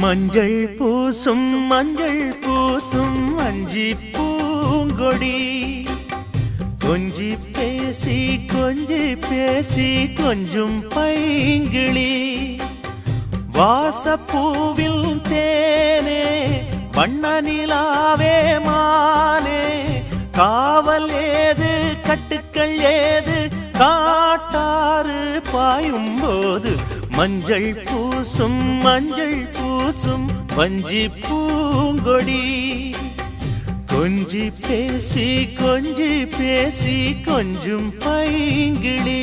மஞ்சள் பூசும் அஞ்சி பூங்கொடி கொஞ்சி பேசி கொஞ்சும் பைங்கிளி வாசப்பூவில் தேனே வண்ண நிலாவே மானே காவல் ஏது கட்டுக்கள் ஏது காட்டாறு பாயும் போது மஞ்சள் பூசும் வஞ்சி பூங்கொடி கொஞ்சி பேசி கொஞ்சும் பைங்கிளி